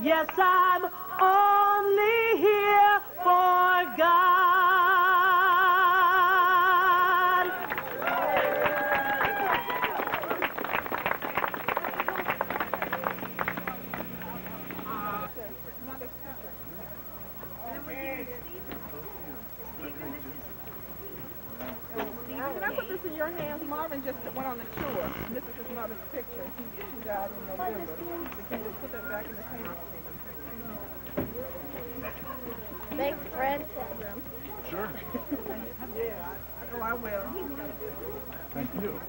Yes, I'm only here for God. Can I put this in your hands? Marvin just went on a tour. This is his mother's picture. She died in November. So can you just put that back in his hands? Make friends. Sure. Yeah. Oh, I will. Thank you.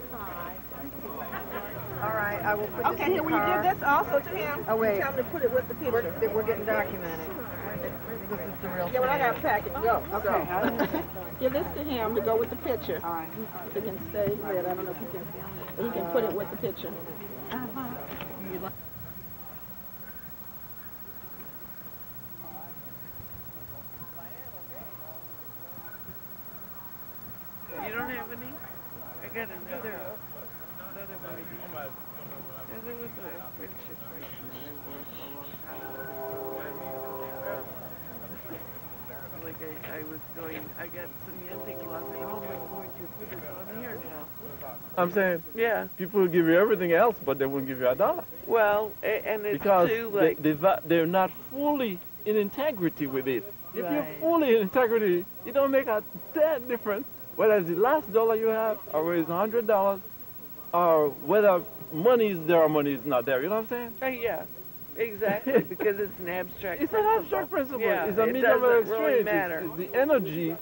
All right, I will put this Okay, in here, the will you car. give this also to him? Oh, wait. Tell him to put it with the picture. We're getting documented. This is the real Yeah, well, I got a thing. packet to go. Okay. So. Give this to him to go with the picture. All right. He can stay with. I don't know if he can put it with the picture. You don't have any? I got another one of these. Yeah, there was a friendship bracelet I wore for a long time. Like I was going, I got some antique cloth at home, I'm going to put it on here now. I'm saying, Yeah. people will give you everything else, but they won't give you $1. Well, and it's Because too, like... they're not fully in integrity with it. If you're Right. fully in integrity, it don't make a damn difference whether it's the last dollar you have or whether it's $100 or whether money is there or money is not there. You know what I'm saying? Yeah, exactly, because it's an abstract It's principle. an abstract principle. Yeah, It's a it medium of doesn't really exchange. matter. It's the energy,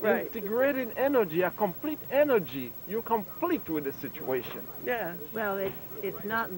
Right. integrated energy, a complete energy. You're complete with the situation. Yeah. Well, it's not.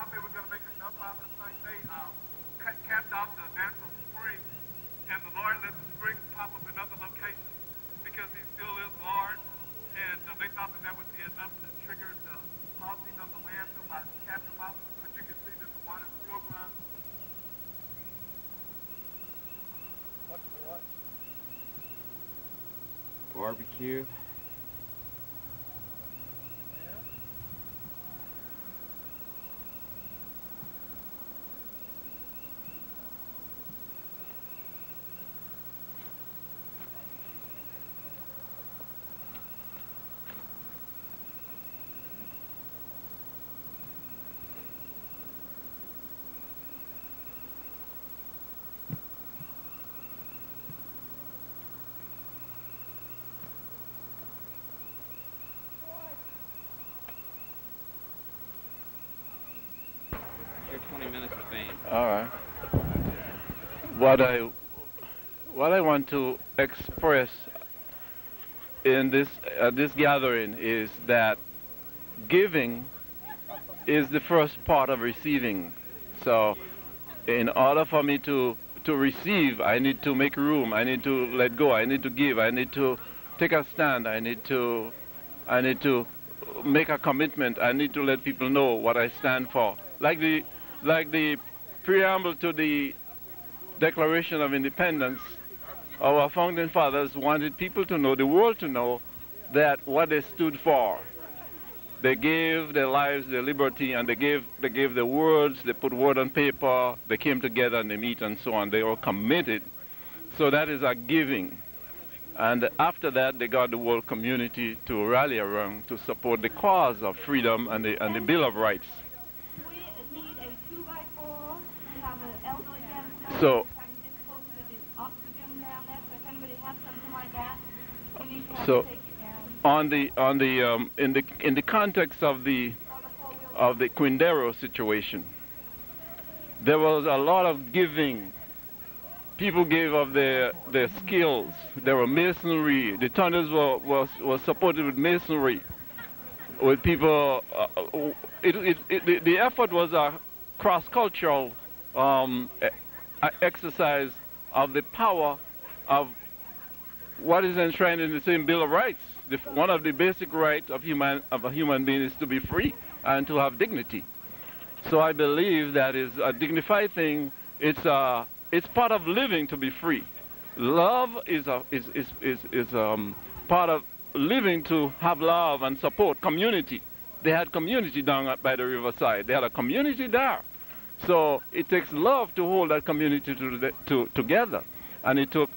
They were going to make enough out of this thing. They capped off the natural spring, and the Lord let the spring pop up in other locations because He still is Lord. And they thought that would be enough to trigger the halting of the landfill by capping barbecue. Your 20 minutes of fame. All right. What I want to express in this gathering is that giving is the first part of receiving. So in order for me to receive, I need to make room, I need to let go, I need to give, I need to take a stand, I need to make a commitment, I need to let people know what I stand for. Like the preamble to the Declaration of Independence, our founding fathers wanted people to know, the world to know, that what they stood for. They gave their lives, their liberty, and they gave the words, they put word on paper, they came together and they meet and so on. They were committed. So that is a giving. And after that, they got the world community to rally around to support the cause of freedom and the Bill of Rights. We need a 2x4 to have an elderly gentleman So, having difficulty with his oxygen down there. So if anybody has something like that, we need to have so to take it down. in the context of the QUINDARO situation, there was a lot of giving. People gave of their skills. There were masonry. The tunnels were supported with masonry. With people, the effort was a cross-cultural exercise of the power of what is enshrined in the same Bill of Rights. One of the basic rights of a human being is to be free and to have dignity. So I believe that is a dignified thing. It's part of living to be free. Love is part of living, to have love and support community. They had community down by the riverside. They had a community there. So it takes love to hold that community together. And it took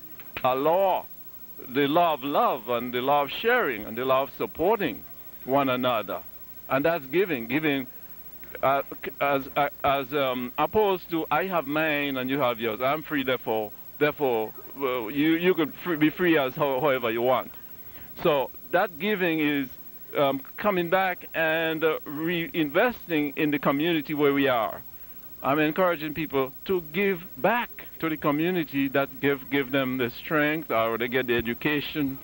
a law, the law of love and the law of sharing and the law of supporting one another. And that's giving. Giving as opposed to I have mine and you have yours. I'm free, therefore you could be free as however you want. So that giving is coming back and reinvesting in the community where we are. I'm encouraging people to give back to the community that give them the strength, or they get the education.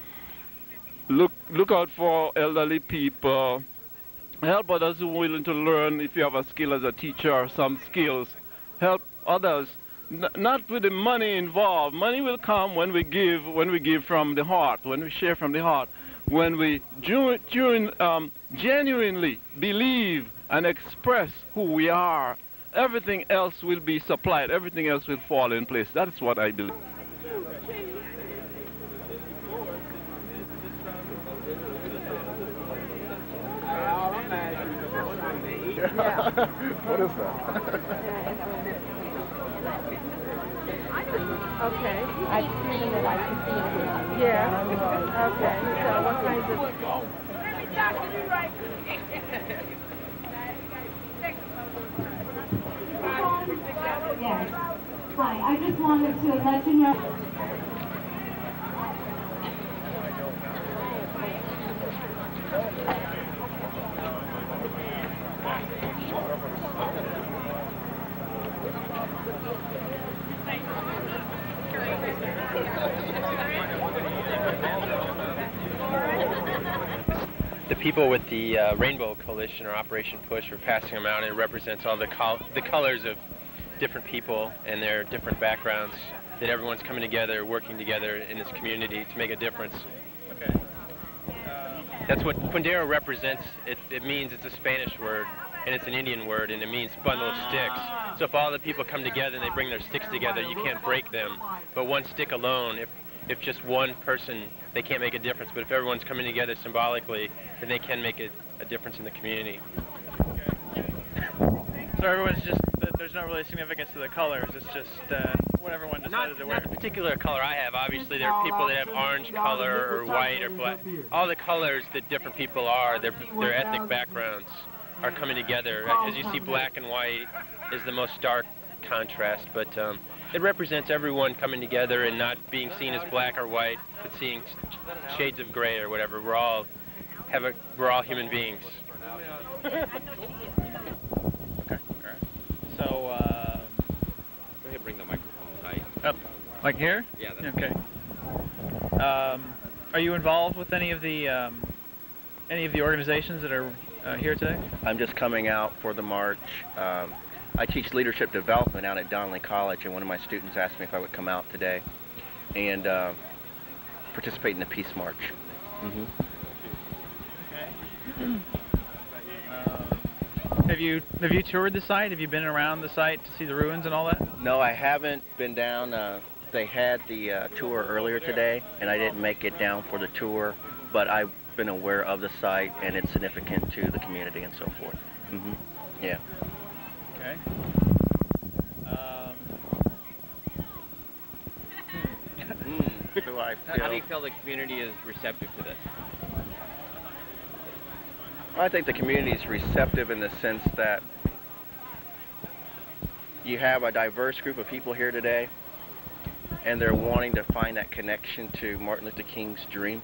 Look out for elderly people. Help others who are willing to learn. If you have a skill as a teacher or some skills, help others. Not with the money involved. Money will come when we give from the heart, when we share from the heart, when we genuinely believe and express who we are. Everything else will be supplied. Everything else will fall in place. That's what I believe. What is that? Okay. I've seen it. I can see it. Yeah. Okay. So what kinds of... Yes. Hi, I just wanted to let you know. The people with the Rainbow Coalition or Operation Push are passing them out, and it represents all the colors of different people and their different backgrounds, that everyone's coming together, working together in this community to make a difference. Okay. That's what QUINDARO represents. It means, it's a Spanish word, and it's an Indian word, and it means bundle of sticks. So if all the people come together and they bring their sticks together, you can't break them. But one stick alone, if just one person, they can't make a difference, but if everyone's coming together symbolically, then they can make a difference in the community. So everyone's just, there's no really significance to the colors, it's just what everyone decided to wear. Not the particular color I have. Obviously, there are people that have orange color or white or black. All the colors that different people are, their ethnic backgrounds are coming together. As you see, black and white is the most stark contrast, but it represents everyone coming together and not being seen as black or white, but seeing shades of gray or whatever. We're all human beings. Okay, all right. So, go ahead and bring the microphone tight. Up, like here? Yeah. That's okay. Are you involved with any of the organizations that are here today? I'm just coming out for the march. I teach leadership development out at Donnelly College, and one of my students asked me if I would come out today and participate in the Peace March. Mm-hmm. Okay. Have you toured the site? Have you been around the site to see the ruins and all that? No, I haven't been down. They had the tour earlier today, and I didn't make it down for the tour, but I've been aware of the site and its significance to the community and so forth. Mm-hmm. Yeah. Okay. How do you feel the community is receptive to this? I think the community is receptive in the sense that you have a diverse group of people here today, and they're wanting to find that connection to Martin Luther King's dream.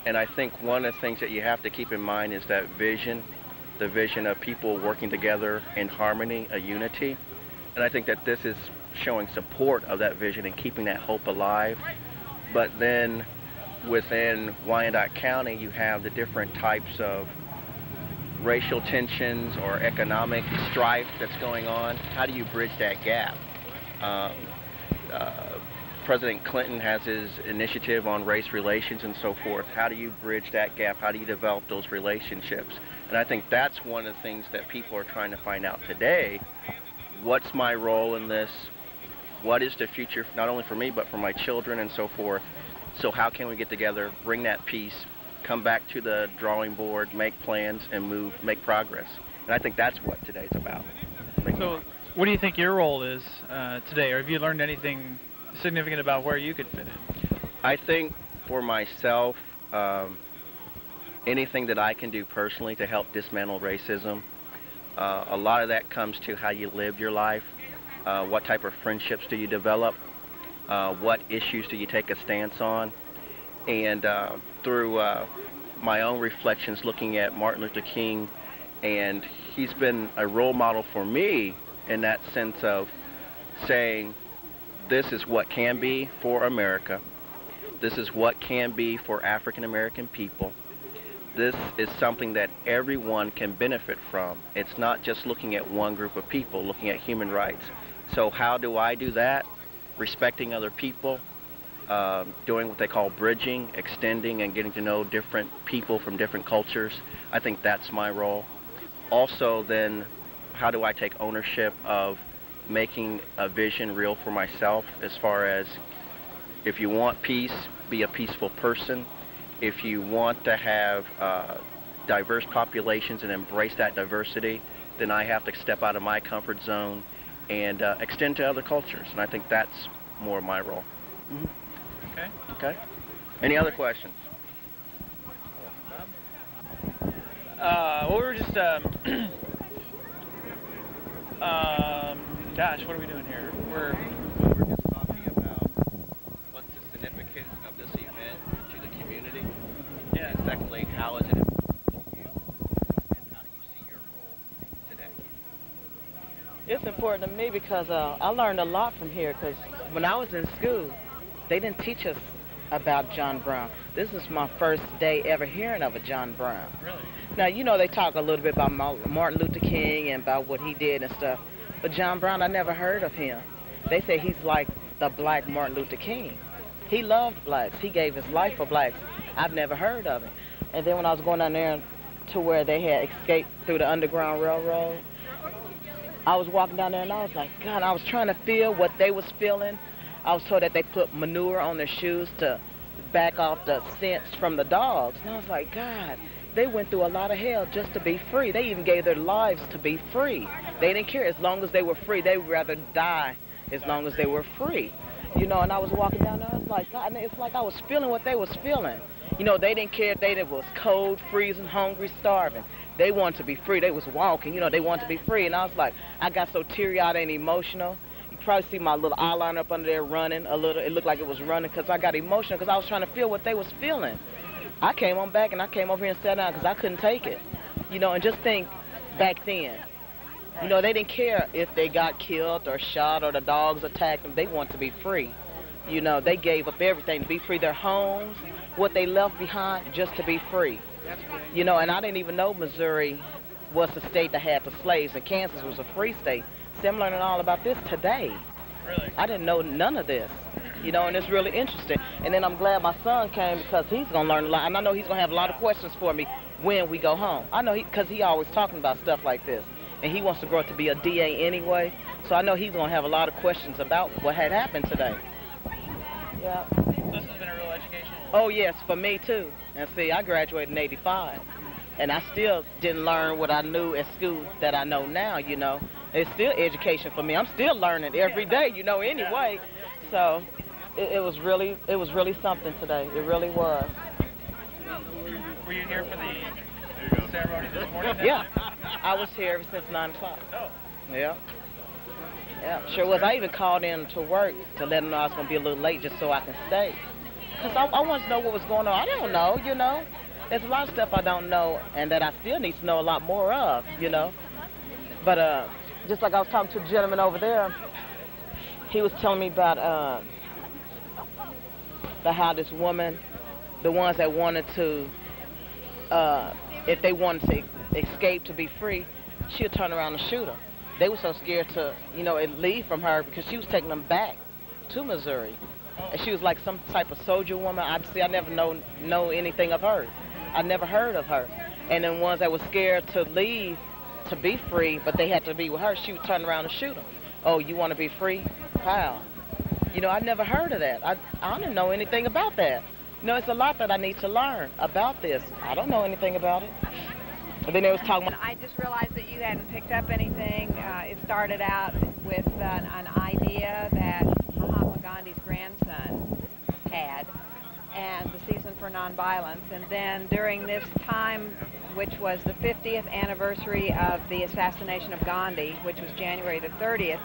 And I think one of the things that you have to keep in mind is that vision, the vision of people working together in harmony, a unity. And I think that this is showing support of that vision and keeping that hope alive. But then within Wyandotte County, you have the different types of racial tensions or economic strife that's going on. How do you bridge that gap? President Clinton has his initiative on race relations and so forth. How do you bridge that gap? How do you develop those relationships? And I think that's one of the things that people are trying to find out today. What's my role in this? What is the future, not only for me, but for my children and so forth? So how can we get together, bring that peace, come back to the drawing board, make plans, and make progress? And I think that's what today's about. So what do you think your role is today? Or have you learned anything significant about where you could fit in? I think for myself, anything that I can do personally to help dismantle racism, a lot of that comes to how you live your life, what type of friendships do you develop, what issues do you take a stance on, and through my own reflections looking at Martin Luther King, and he's been a role model for me in that sense of saying, this is what can be for America. This is what can be for African American people. This is something that everyone can benefit from. It's not just looking at one group of people, looking at human rights. So how do I do that? Respecting other people, doing what they call bridging, extending, and getting to know different people from different cultures. I think that's my role. Also then, how do I take ownership of making a vision real for myself, as far as if you want peace, be a peaceful person. If you want to have diverse populations and embrace that diversity, then I have to step out of my comfort zone and extend to other cultures. And I think that's more my role. Mm-hmm. Okay. Okay. Any other questions? Well, we were just, gosh, what are we doing here? We were just talking about what's the significance of this event to the community. Yeah. And secondly, how is it important to you, and how do you see your role today? It's important to me because I learned a lot from here, because when I was in school, they didn't teach us about John Brown. This is my first day ever hearing of a John Brown. Really? Now, you know, they talk a little bit about Martin Luther King and about what he did and stuff, but John Brown, I never heard of him. They say he's like the black Martin Luther King. He loved blacks. He gave his life for blacks. I've never heard of him. And then when I was going down there to where they had escaped through the Underground Railroad, I was walking down there and I was like, God, I was trying to feel what they was feeling. I was told that they put manure on their shoes to back off the scents from the dogs. And I was like, God, they went through a lot of hell just to be free. They even gave their lives to be free. They didn't care. As long as they were free, they would rather die as long as they were free. You know, and I was walking down there, I was like, God, and it's like I was feeling what they was feeling. You know, they didn't care if they was cold, freezing, hungry, starving. They wanted to be free. They was walking, you know, they wanted to be free. And I was like, I got so teary-eyed and emotional. You probably see my little eyeliner up under there running a little. It looked like it was running because I got emotional because I was trying to feel what they was feeling. I came on back and I came over here and sat down because I couldn't take it. You know, and just think back then. You know, they didn't care if they got killed or shot or the dogs attacked them. They wanted to be free. You know, they gave up everything to be free, their homes, what they left behind, just to be free. You know, and I didn't even know Missouri was the state that had the slaves and Kansas was a free state. See, I'm learning all about this today. Really? I didn't know none of this. You know, and it's really interesting. And then I'm glad my son came because he's going to learn a lot. And I know he's going to have a lot of questions for me when we go home. I know because he always talking about stuff like this. And he wants to grow up to be a DA anyway. So I know he's going to have a lot of questions about what had happened today. Yeah. This has been a real educational. Oh, yes, for me, too. And see, I graduated in '85. And I still didn't learn what I knew at school that I know now, you know. It's still education for me. I'm still learning every day, you know, anyway. So it was really something today. It really was. Were you here for the ceremony this morning? Yeah. I was here ever since 9 o'clock. Oh. Yeah. Yeah, sure was. I even called in to work to let them know I was going to be a little late just so I can stay. Because I wanted to know what was going on. I don't know, you know. There's a lot of stuff I don't know and that I still need to know a lot more of, you know. But just like I was talking to a gentleman over there, he was telling me about how this woman, the ones that wanted to, if they wanted to escape to be free, she would turn around and shoot them. They were so scared to, you know, leave from her because she was taking them back to Missouri. And she was like some type of soldier woman. I never know anything of her. I never heard of her. And then ones that were scared to leave to be free, but they had to be with her, she would turn around and shoot them. Oh, you want to be free? How? You know, I never heard of that. I didn't know anything about that. You know, it's a lot that I need to learn about this. I don't know anything about it. And then they was talking about... I just realized that you hadn't picked up anything. It started out with an idea that Mahatma Gandhi's grandson had, and the Season for Nonviolence. And then during this time, which was the 50th anniversary of the assassination of Gandhi, which was January the 30th,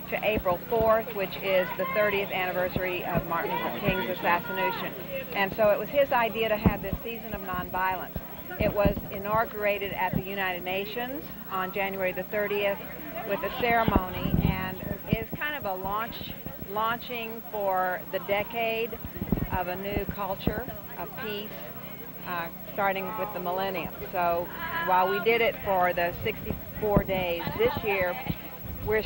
to April 4th, which is the 30th anniversary of Martin Luther King's assassination. And so it was his idea to have this Season of Nonviolence. It was inaugurated at the United Nations on January the 30th with a ceremony, and is kind of a launching for the decade of a new culture of peace, starting with the millennium. So while we did it for the 64 days this year, we're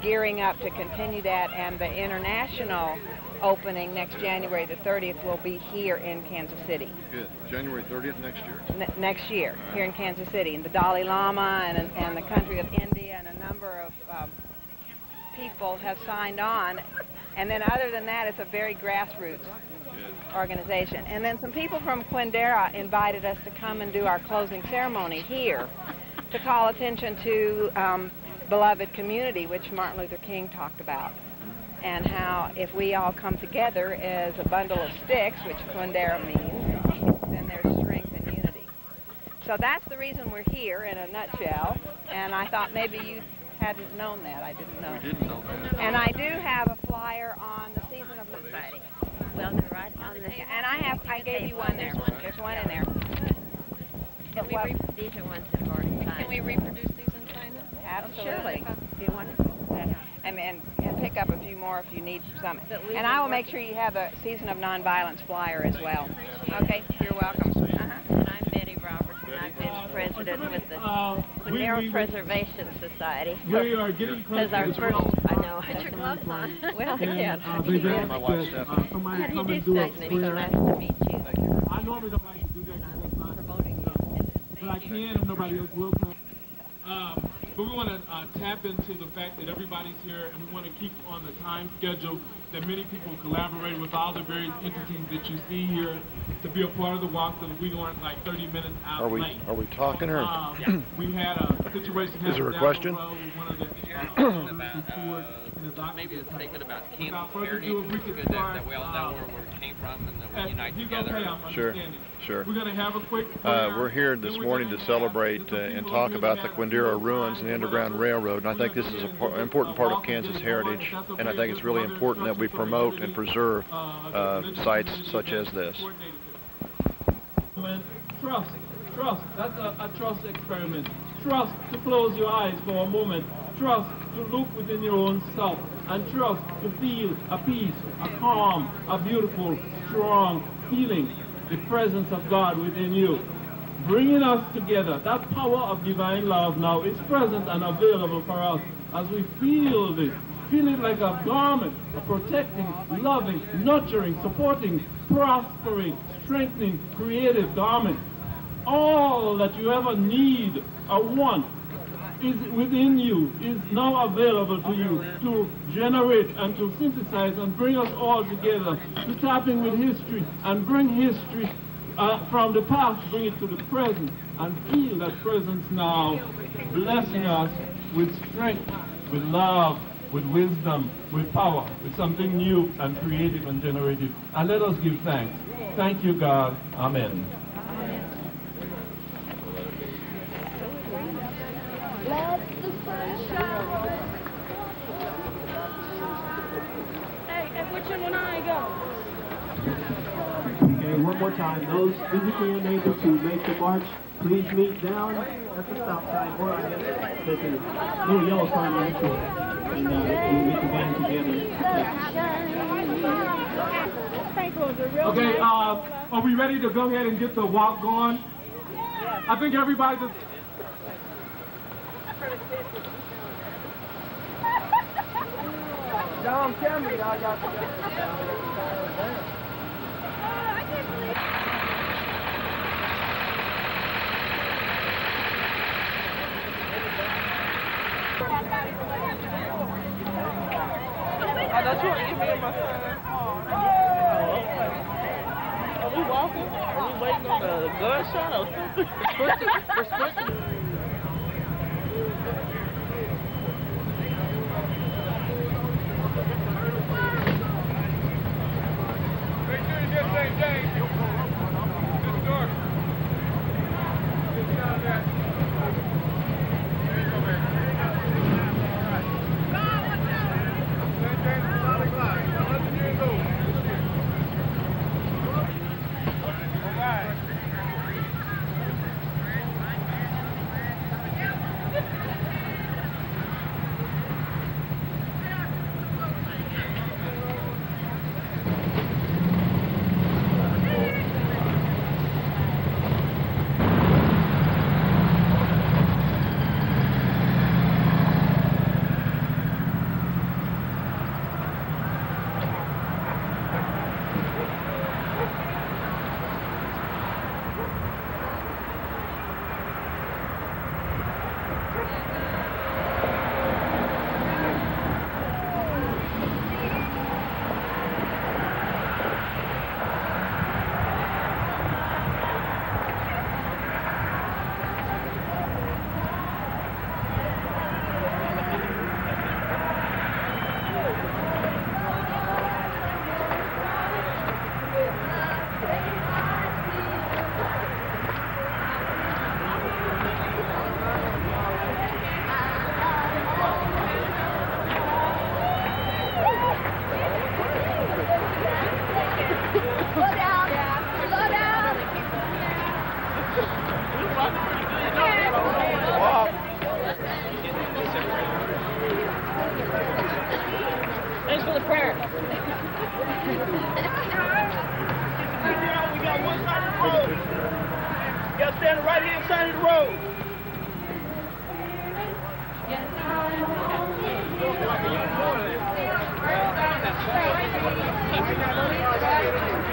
gearing up to continue that, and the international opening next January the 30th will be here in Kansas City. Good. January 30th next year? Next year, here in Kansas City. And the Dalai Lama and the country of India and a number of people have signed on. And then other than that, it's a very grassroots organization. And then some people from QUINDARO invited us to come and do our closing ceremony here to call attention to beloved community, which Martin Luther King talked about, and how if we all come together as a bundle of sticks, which QUINDARO means, then there's strength and unity. So that's the reason we're here in a nutshell, and I thought maybe you hadn't known that. I didn't know. We didn't know that. And I do have a flyer on the Season of Society. Well, they're right on the table. And I gave you one there. There's one in there. These are ones that have already signed. Can we reproduce these and sign them? Absolutely. Do you want to? And pick up a few more if you need some. And I will make sure you have a Season of Nonviolence flyer as well. Okay, you're welcome. And I'm Betty Roberts, and I've been president with the QUINDARO Preservation Society. We are getting close to our first, I know. Put your gloves on. Well, I can't. They've asked that somebody come and do a So prayer. nice to meet you. I normally don't like to do that because that's not promoting you. But I can if nobody else will come. But we want to tap into the fact that everybody's here, and we want to keep on the time schedule that many people collaborate with all the various entities that you see here to be a part of the walk, so that we aren't like 30 minutes out late. Are we talking or? We had a situation Is there a question? Maybe a statement about Kansas heritage. It's good that we all know where we came from and that we unite together. Sure, sure. We're going to have a quick we're here this morning to celebrate and talk about the QUINDARO ruins and the Underground Railroad, and I think this is an important part of Kansas heritage, and I think it's really important that we promote and preserve sites such as this. Trust. That's a trust experiment. Trust to close your eyes for a moment. Trust to look within your own self. And trust to feel a peace, a calm, a beautiful, strong feeling, the presence of God within you. Bringing us together. That power of divine love now is present and available for us as we feel this. Feel it like a garment, a protecting, loving, nurturing, supporting, prospering, strengthening, creative garment. All that you ever need or want is within you, is now available to you to generate and to synthesize and bring us all together, to tap in with history and bring history from the past, bring it to the present, and feel that presence now blessing us with strength, with love, with wisdom, with power, with something new and creative and generative. And let us give thanks. Thank you, God. Amen. Let the sun shine. Hey, and which one when I go? Okay, one more time. Those physically unable to make the march, please meet down at the stop sign, or I guess at the little yellow sign on the shore. And we can band together. Okay, are we ready to go ahead and get the walk going? I think everybody just... Dom Cameron, y'all got to I thought you want to give me my son. Are we walking? Are we waiting on a gunshot or something? We're sprinting. Thanks for the prayer. We got one side of the road. You got to stay on the right hand side of the road.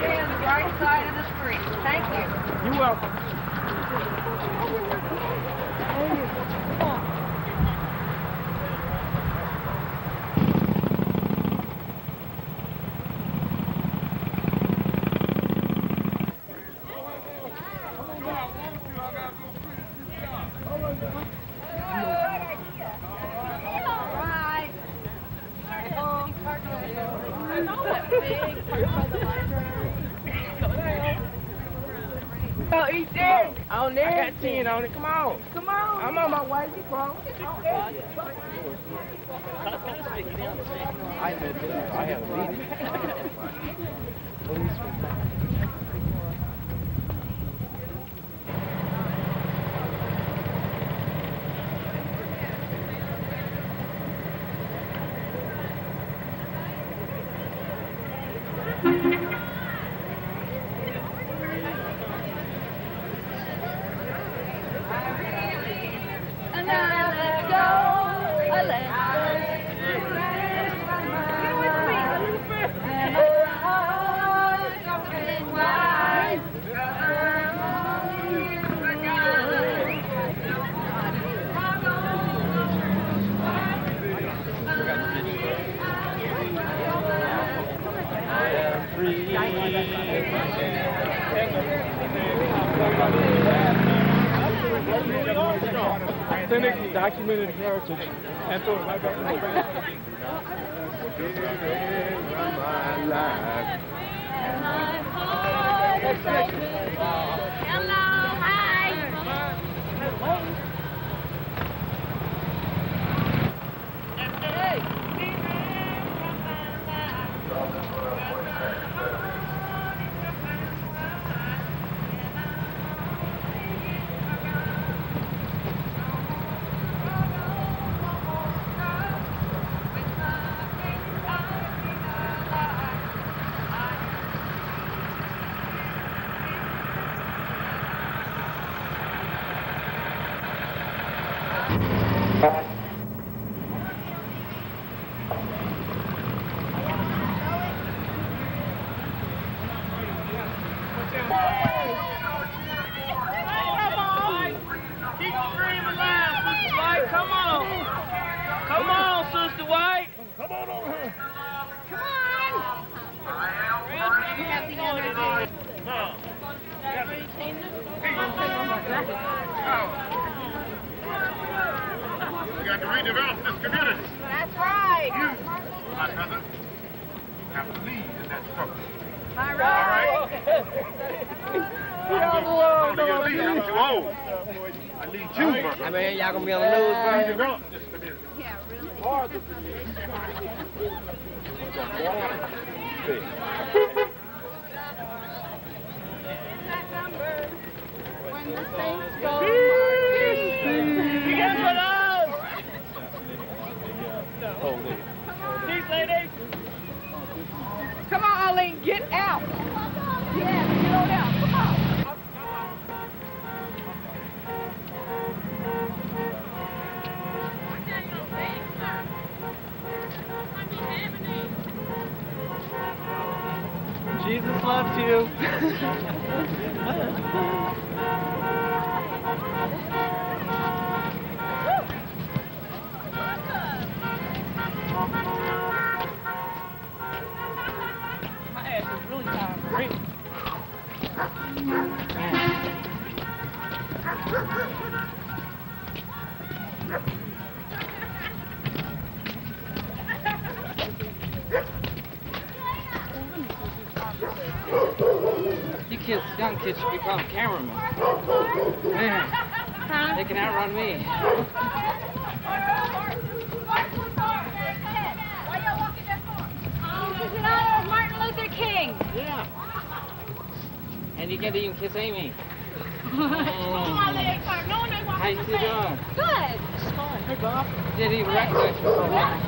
Stay on the right side of the street. Thank you. You're welcome. Oh, eat that. On there. I got 10 on it. Come on. Come on. I'm on my way. You bro. I have a meeting. Authentic, documented heritage, and so I got Hello, hi. We got to redevelop this community. That's right. You, my brother, have to lead in that struggle. All right. I'm too old. I need you, brother. I mean, y'all gonna be on the news, bro. Redevelop this community. Yeah, really. When the saints go Come on, Arlene, get out. Yeah, get on out. Come on. Jesus loves you. My ass is really tired for real. You kids, young kids should become cameramen. Man, they can outrun me. It's in honor of Martin Luther King. Yeah. And you can't even kiss Amy. How you still doing? Good. Hey, Bob. Didn't even recognize you for a while.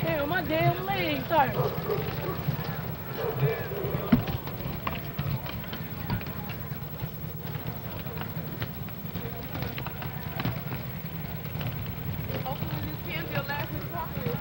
Damn, my damn legs hurt. Hopefully this can be a lasting process.